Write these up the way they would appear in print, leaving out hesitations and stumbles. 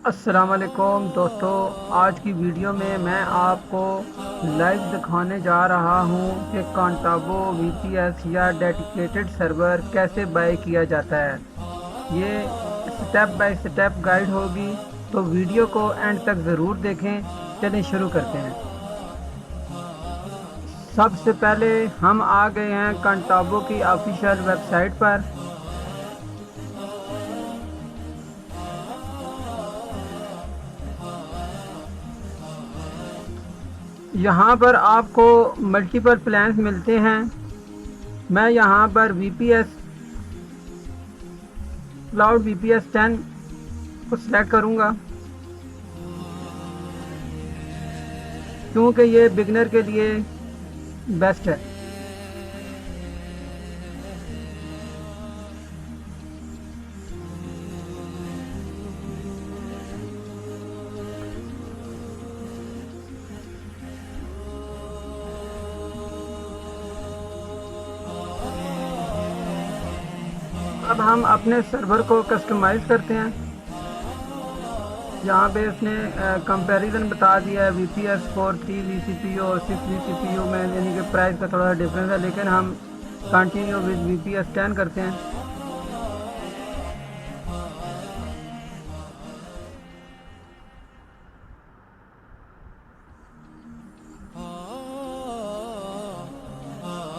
अस्सलाम वालेकुम दोस्तों। आज की वीडियो में मैं आपको लाइव दिखाने जा रहा हूं कि कांटागो वीपीएस या डेडिकेटेड सर्वर कैसे बाय किया जाता है। ये स्टेप बाय स्टेप गाइड होगी, तो वीडियो को एंड तक ज़रूर देखें। चलिए शुरू करते हैं। सबसे पहले हम आ गए हैं कांटागो की ऑफिशियल वेबसाइट पर। यहाँ पर आपको मल्टीपल प्लान्स मिलते हैं। मैं यहाँ पर वीपीएस क्लाउड वीपीएस 10 को सिलेक्ट करूँगा, क्योंकि ये बिगनर के लिए बेस्ट है। अब हम अपने सर्वर को कस्टमाइज़ करते हैं। यहाँ पे इसने कंपैरिजन बता दिया है वीपीएस 4 3 वीसीपीयू और 6 वीसीपीयू में, यानी कि प्राइस का थोड़ा डिफरेंस है, लेकिन हम कंटिन्यू विद वीपीएस 10 करते हैं।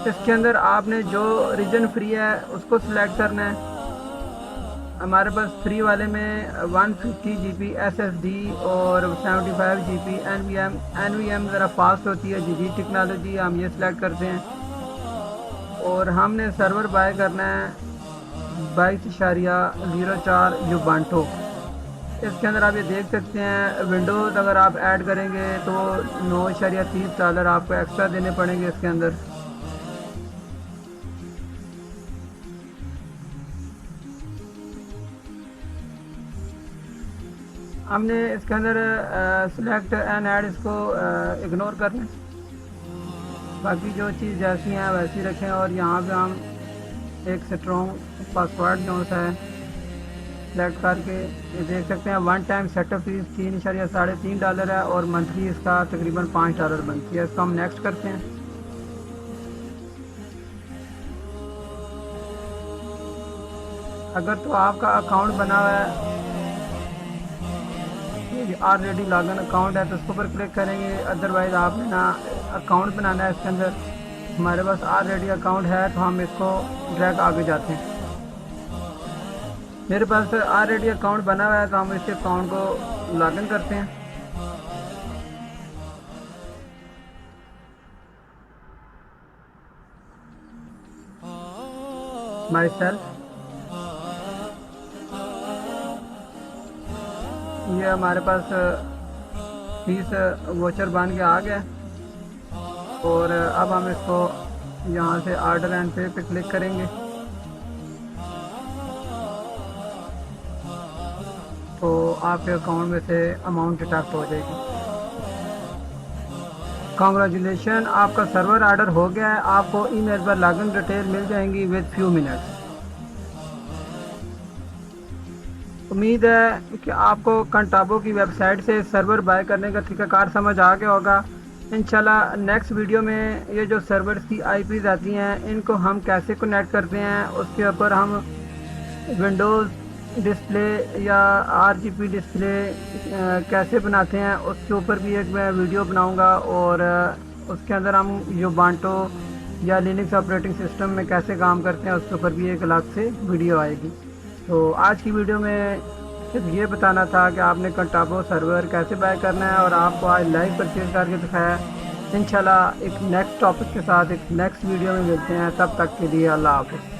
इसके अंदर आपने जो रीजन फ्री है उसको सिलेक्ट करना है। हमारे पास फ्री वाले में 150 GB SSD और 75 GB NVM ज़रा फास्ट होती है, जी टेक्नोलॉजी, हम ये सिलेक्ट करते हैं। और हमने सर्वर बाय करना है 22.04 यूबांटो। इसके अंदर आप ये देख सकते हैं विंडोज़ अगर आप ऐड करेंगे तो $9.30 आपको एक्स्ट्रा देने पड़ेंगे इसके अंदर। हमने इसके अंदर सिलेक्ट एंड ऐड इसको इग्नोर करना है। बाकी जो चीज़ जैसी हैं वैसी रखें। और यहाँ पे हम एक स्ट्रॉन्ग पासवर्ड जो सा है सेलेक्ट करके ये देख सकते हैं। वन टाइम सेटअप फीस $3.3.5 है और मंथली इसका तकरीबन $5 बनती है। इसको हम नेक्स्ट करते हैं। अगर तो आपका अकाउंट बना हुआ है, ऑलरेडी लॉगिन अकाउंट है, तो उसके ऊपर क्लिक करेंगे। अदरवाइज़ आपने ना अकाउंट बनाना है इसके अंदर। हमारे पास ऑलरेडी अकाउंट है तो हम इसको ड्रैग आगे जाते हैं। मेरे पास ऑलरेडी अकाउंट बना हुआ है तो हम इस अकाउंट को लॉगिन करते हैं। माई सेल्फ, ये हमारे पास फीस वोचर बन के आ गया। और अब हम इसको यहाँ से ऑर्डर एंड पे क्लिक करेंगे तो आपके अकाउंट में से अमाउंट डिडक्ट हो जाएगी। कॉन्ग्रेचुलेशन, आपका सर्वर ऑर्डर हो गया है। आपको ईमेल पर लॉगिन डिटेल मिल जाएंगी विद फ्यू मिनट्स। उम्मीद है कि आपको कांटागो की वेबसाइट से सर्वर बाय करने का तरीकाकार समझ आ गया होगा। इंशाल्लाह नेक्स्ट वीडियो में ये जो सर्वर्स की आईपीज़ आती हैं इनको हम कैसे कनेक्ट करते हैं, उसके ऊपर हम विंडोज़ डिस्प्ले या आरजीबी डिस्प्ले कैसे बनाते हैं उसके ऊपर भी एक मैं वीडियो बनाऊंगा। और उसके अंदर हम यूबांटो या लिनक्स ऑपरेटिंग सिस्टम में कैसे काम करते हैं उसके ऊपर भी एक अलग से वीडियो आएगी। तो आज की वीडियो में सिर्फ ये बताना था कि आपने कांटागो सर्वर कैसे बाय करना है, और आपको आज लाइव परचेज करके दिखाया। इंशाल्लाह एक नेक्स्ट टॉपिक के साथ एक नेक्स्ट वीडियो में मिलते हैं। तब तक के लिए अल्लाह हाफ़िज़।